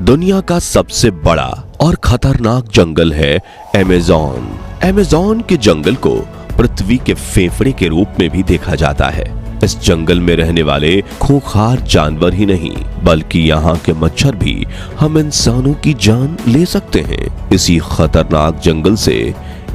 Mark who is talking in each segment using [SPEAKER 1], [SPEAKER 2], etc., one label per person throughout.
[SPEAKER 1] दुनिया का सबसे बड़ा और खतरनाक जंगल है अमेज़न। अमेज़न के जंगल को पृथ्वी के फेफड़े के रूप में भी देखा जाता है। इस जंगल में रहने वाले खूंखार जानवर ही नहीं बल्कि यहाँ के मच्छर भी हम इंसानों की जान ले सकते हैं। इसी खतरनाक जंगल से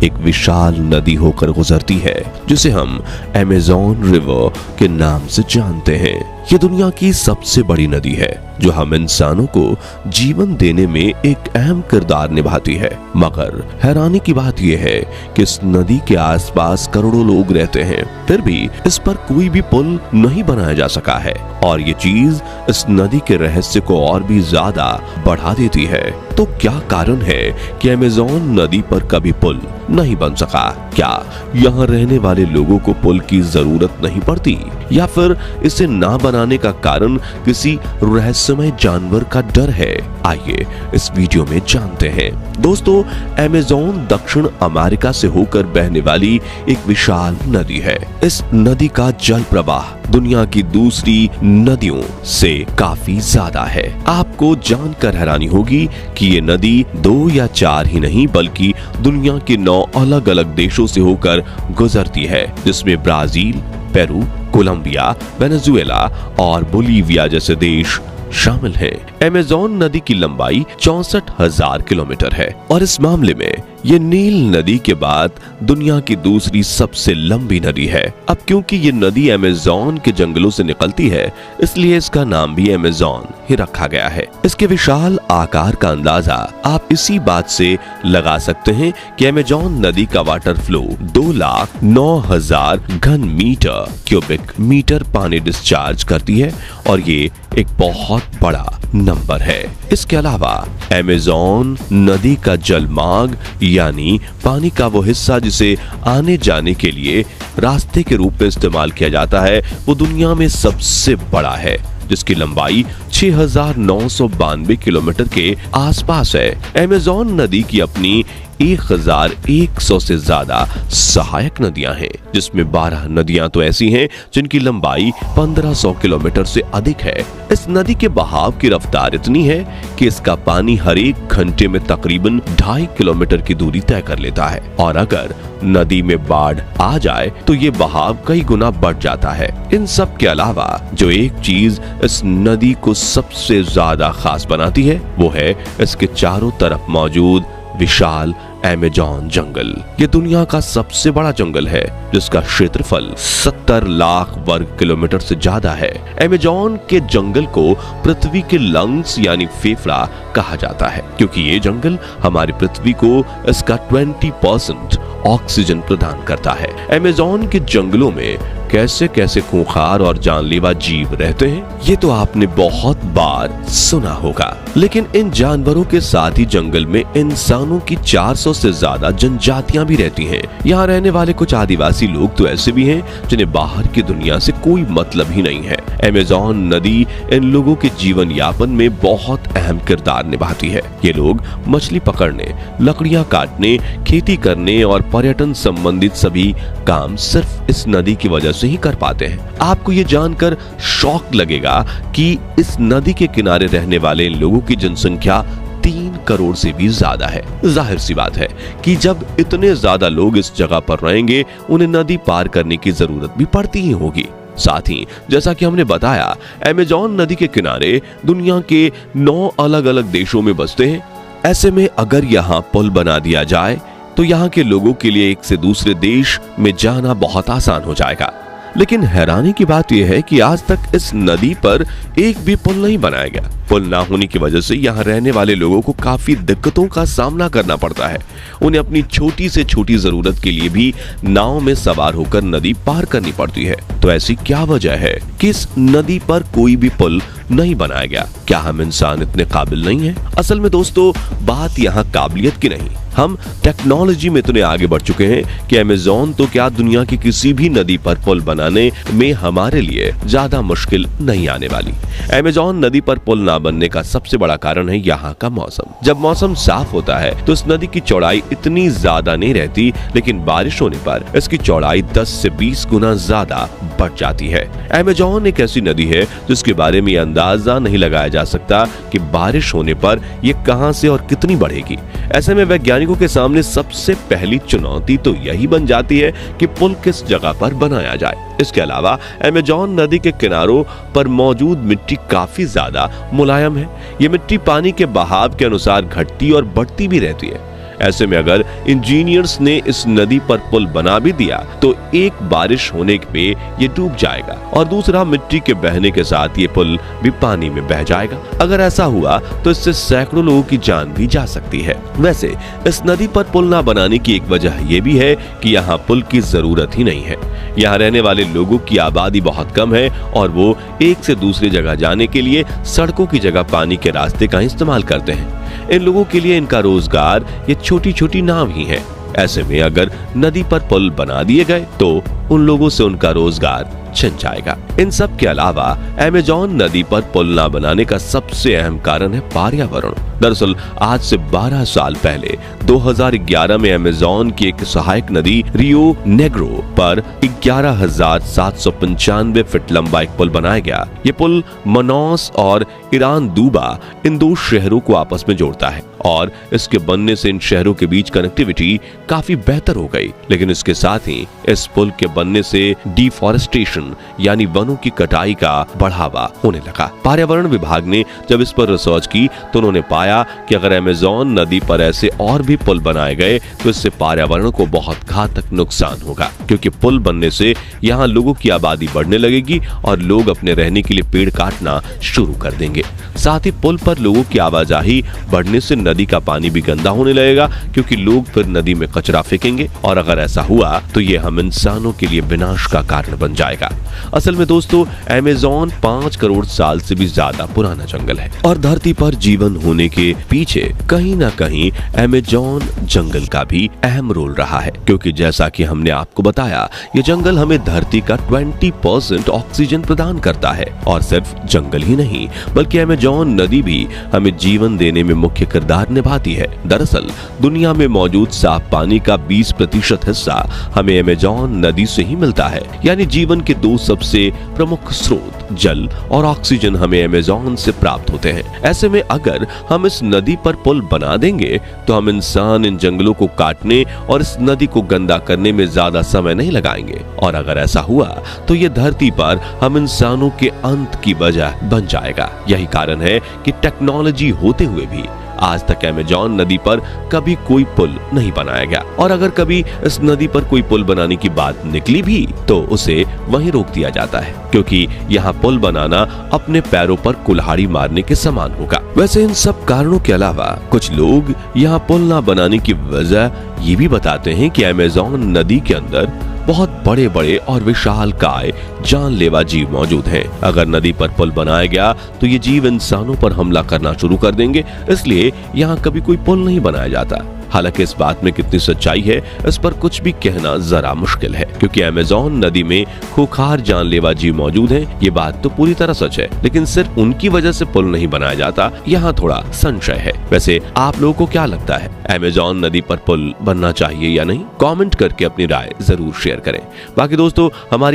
[SPEAKER 1] एक विशाल नदी होकर गुजरती है जिसे हम अमेज़न रिवर के नाम से जानते हैं। ये दुनिया की सबसे बड़ी नदी है जो हम इंसानों को जीवन देने में एक अहम किरदार निभाती है। मगर हैरानी की बात यह है कि इस नदी के आसपास करोड़ों लोग रहते हैं, फिर भी इस पर कोई भी पुल नहीं बनाया जा सका है और ये चीज इस नदी के रहस्य को और भी ज्यादा बढ़ा देती है। तो क्या कारण है कि अमेज़न नदी पर कभी पुल नहीं बन सका? क्या यहाँ रहने वाले लोगों को पुल की जरूरत नहीं पड़ती या फिर इसे ना बनाने का कारण किसी रहस्यमय जानवर का डर है? आइए इस वीडियो में जानते हैं। दोस्तों, अमेज़न दक्षिण अमेरिका से होकर बहने वाली एक विशाल नदी है। इस नदी का जल प्रवाह दुनिया की दूसरी नदियों से काफी ज्यादा है। आपको जानकर हैरानी होगी कि ये नदी 2 या 4 ही नहीं बल्कि दुनिया के 9 अलग अलग देशों से होकर गुजरती है, जिसमें ब्राजील, पेरू, कोलंबिया, वेनेजुएला और बोलीविया जैसे देश शामिल हैं। अमेज़न नदी की लंबाई 64,000 किलोमीटर है और इस मामले में ये नील नदी के बाद दुनिया की दूसरी सबसे लंबी नदी है। अब क्योंकि ये नदी अमेज़न के जंगलों से निकलती है इसलिए इसका नाम भी अमेज़न ही रखा गया है। इसके विशाल आकार का अंदाजा आप इसी बात से लगा सकते हैं कि अमेज़न नदी का वाटर फ्लो 2,09,000 घन मीटर क्यूबिक मीटर पानी डिस्चार्ज करती है और ये एक बहुत बड़ा नंबर है। इसके अलावा अमेज़न नदी का जलमार्ग यानी पानी का वो हिस्सा जिसे आने जाने के लिए रास्ते के रूप में इस्तेमाल किया जाता है वो दुनिया में सबसे बड़ा है, जिसकी लंबाई 6,992 किलोमीटर के आसपास है। अमेज़न नदी की अपनी 1,100 से ज्यादा सहायक नदियां हैं, जिसमें 12 नदियां तो ऐसी हैं जिनकी लंबाई 1,500 किलोमीटर से अधिक है। इस नदी के बहाव की रफ्तार इतनी है कि इसका पानी हर एक घंटे में तकरीबन 2.5 किलोमीटर की दूरी तय कर लेता है और अगर नदी में बाढ़ आ जाए तो ये बहाव कई गुना बढ़ जाता है। इन सब के अलावा जो एक चीज इस नदी को सबसे ज्यादा खास बनाती है वो है इसके चारों तरफ मौजूद विशाल अमेज़न जंगल। ये दुनिया का सबसे बड़ा जंगल है जिसका क्षेत्रफल 70 लाख वर्ग किलोमीटर से ज्यादा है। अमेज़न के जंगल को पृथ्वी के लंग्स यानी फेफड़ा कहा जाता है क्योंकि ये जंगल हमारी पृथ्वी को इसका 20% ऑक्सीजन प्रदान करता है। अमेज़न के जंगलों में कैसे कैसे खूंखार और जानलेवा जीव रहते हैं ये तो आपने बहुत बार सुना होगा, लेकिन इन जानवरों के साथ ही जंगल में इंसानों की 400 से ज्यादा जनजातियां भी रहती हैं। यहाँ रहने वाले कुछ आदिवासी लोग तो ऐसे भी हैं जिन्हें बाहर की दुनिया से कोई मतलब ही नहीं है। अमेज़न नदी इन लोगों के जीवन यापन में बहुत अहम किरदार निभाती है। ये लोग मछली पकड़ने, लकड़ियां काटने, खेती करने और पर्यटन संबंधित सभी काम सिर्फ इस नदी की वजह से ही कर पाते हैं। आपको ये जानकर शौक लगेगा कि इस नदी के किनारे रहने वाले लोगों की जनसंख्या 3 करोड़ से भी ज्यादा है। जाहिर सी बात है कि जब इतने ज्यादा लोग इस जगह पर रहेंगे उन्हें नदी पार करने की जरूरत भी पड़ती ही होगी। साथ ही जैसा कि हमने बताया अमेज़न नदी के किनारे दुनिया के 9 अलग अलग देशों में बसते हैं। ऐसे में अगर यहाँ पुल बना दिया जाए तो यहाँ के लोगों के लिए एक से दूसरे देश में जाना बहुत आसान हो जाएगा। लेकिन हैरानी की बात यह है कि आज तक इस नदी पर एक भी पुल नहीं बनाया गया। पुल ना होने की वजह से यहाँ रहने वाले लोगों को काफी दिक्कतों का सामना करना पड़ता है। उन्हें अपनी छोटी से छोटी जरूरत के लिए भी नाव में सवार होकर नदी पार करनी पड़ती है। तो ऐसी क्या वजह है कि इस नदी पर कोई भी पुल नहीं बनाया गया? क्या हम इंसान इतने काबिल नहीं हैं? असल में दोस्तों बात यहाँ काबिलियत की नहीं, हम टेक्नोलॉजी में इतने आगे बढ़ चुके हैं कि अमेज़न तो क्या दुनिया की किसी भी नदी पर पुल बनाने में हमारे लिए ज्यादा मुश्किल नहीं आने वाली। अमेज़न नदी पर पुल ना बनने का सबसे बड़ा कारण है यहाँ का मौसम। जब मौसम साफ होता है तो इस नदी की चौड़ाई इतनी ज्यादा नहीं रहती, लेकिन बारिश होने पर इसकी चौड़ाई 10 से 20 गुना ज्यादा बढ़ जाती है। अमेज़न एक ऐसी नदी है जिसके बारे में अंदाजा नहीं लगाया जा सकता कि बारिश होने पर ये कहां से और कितनी बढ़ेगी। ऐसे में वैज्ञानिकों के सामने सबसे पहली चुनौती तो यही बन जाती है कि पुल किस जगह पर बनाया जाए। इसके अलावा अमेज़न नदी के किनारों पर मौजूद मिट्टी काफी ज्यादा मुलायम है। ये मिट्टी पानी के बहाव के अनुसार घटती और बढ़ती भी रहती है। ऐसे में अगर इंजीनियर्स ने इस नदी पर पुल बना भी दिया तो एक बारिश होने पे ये डूब जाएगा और दूसरा मिट्टी के बहने के साथ ये पुल भी पानी में बह जाएगा। अगर ऐसा हुआ तो इससे सैकड़ों लोगों की जान भी जा सकती है। वैसे इस नदी पर पुल ना बनाने की एक वजह ये भी है कि यहाँ पुल की जरूरत ही नहीं है। यहाँ रहने वाले लोगों की आबादी बहुत कम है और वो एक से दूसरी जगह जाने के लिए सड़कों की जगह पानी के रास्ते का इस्तेमाल करते हैं। इन लोगों के लिए इनका रोजगार ये छोटी छोटी नाव ही है। ऐसे में अगर नदी पर पुल बना दिए गए तो उन लोगों से उनका रोजगार छिन जाएगा। इन सब के अलावा अमेज़न नदी पर पुल ना बनाने का सबसे अहम कारण है पर्यावरण। दरअसल आज से 12 साल पहले 2011 में अमेज़न की एक सहायक नदी रियो नेग्रो पर 11,795 फीट लंबा एक पुल बनाया गया। ये पुल मनौस और ईरान दूबा इन दो शहरों को आपस में जोड़ता है और इसके बनने से इन शहरों के बीच कनेक्टिविटी काफी बेहतर हो गई। लेकिन इसके साथ ही इस पुल के बनने से डिफॉरेस्टेशन यानी वनों की कटाई का बढ़ावा होने लगा। पर्यावरण विभाग ने जब इस पर रिसर्च की तो उन्होंने पाया कि अगर अमेज़न नदी पर ऐसे और भी पुल बनाए गए तो इससे पर्यावरण को बहुत घातक नुकसान होगा, क्योंकि पुल बनने से यहाँ लोगों की आबादी बढ़ने लगेगी और लोग अपने रहने के लिए पेड़ काटना शुरू कर देंगे। साथ ही पुल पर लोगों की आवाजाही बढ़ने से नदी का पानी भी गंदा होने लगेगा, क्योंकि लोग फिर नदी में कचरा फेंकेंगे और अगर ऐसा हुआ तो ये हम इंसानों के लिए विनाश का कारण बन जाएगा। असल में दोस्तों अमेज़न 5 करोड़ साल से भी ज्यादा पुराना जंगल है और धरती पर जीवन होने के पीछे कहीं ना कहीं अमेज़न जंगल का भी अहम रोल रहा है, क्योंकि जैसा कि हमने आपको बताया ये जंगल हमें धरती का 20% ऑक्सीजन प्रदान करता है। और सिर्फ जंगल ही नहीं बल्कि अमेज़न नदी भी हमें जीवन देने में मुख्य किरदार निभाती है। दरअसल दुनिया में मौजूद साफ पानी का 20% हिस्सा हमें अमेज़न नदी से ही मिलता है। यानी जीवन के दो सबसे प्रमुख स्रोत जल और ऑक्सीजन हमें अमेज़न से प्राप्त होते हैं। ऐसे में अगर हम इस नदी पर पुल बना देंगे तो हम इंसान इन जंगलों को काटने और इस नदी को गंदा करने में ज्यादा समय नहीं लगाएंगे और अगर ऐसा हुआ तो ये धरती पर हम इंसानों के अंत की वजह बन जाएगा। यही कारण है कि टेक्नोलॉजी होते हुए भी आज तक अमेज़न नदी पर कभी कोई पुल नहीं बनाया गया और अगर कभी इस नदी पर कोई पुल बनाने की बात निकली भी तो उसे वहीं रोक दिया जाता है, क्योंकि यहाँ पुल बनाना अपने पैरों पर कुल्हाड़ी मारने के समान होगा। वैसे इन सब कारणों के अलावा कुछ लोग यहाँ पुल ना बनाने की वजह ये भी बताते हैं कि अमेज़न नदी के अंदर बहुत बड़े बड़े और विशालकाय जानलेवा जीव मौजूद हैं। अगर नदी पर पुल बनाया गया तो ये जीव इंसानों पर हमला करना शुरू कर देंगे, इसलिए यहाँ कभी कोई पुल नहीं बनाया जाता। हालांकि इस बात में कितनी सच्चाई है इस पर कुछ भी कहना जरा मुश्किल है, क्योंकि अमेज़न नदी में खूंखार जानलेवा जीव मौजूद हैं। ये बात तो पूरी तरह सच है, लेकिन सिर्फ उनकी वजह से पुल नहीं बनाया जाता, यहाँ थोड़ा संशय है। वैसे आप लोगों को क्या लगता है, अमेज़न नदी पर पुल बनना चाहिए या नहीं? कमेंट करके अपनी राय जरूर शेयर करें। बाकी दोस्तों हमारी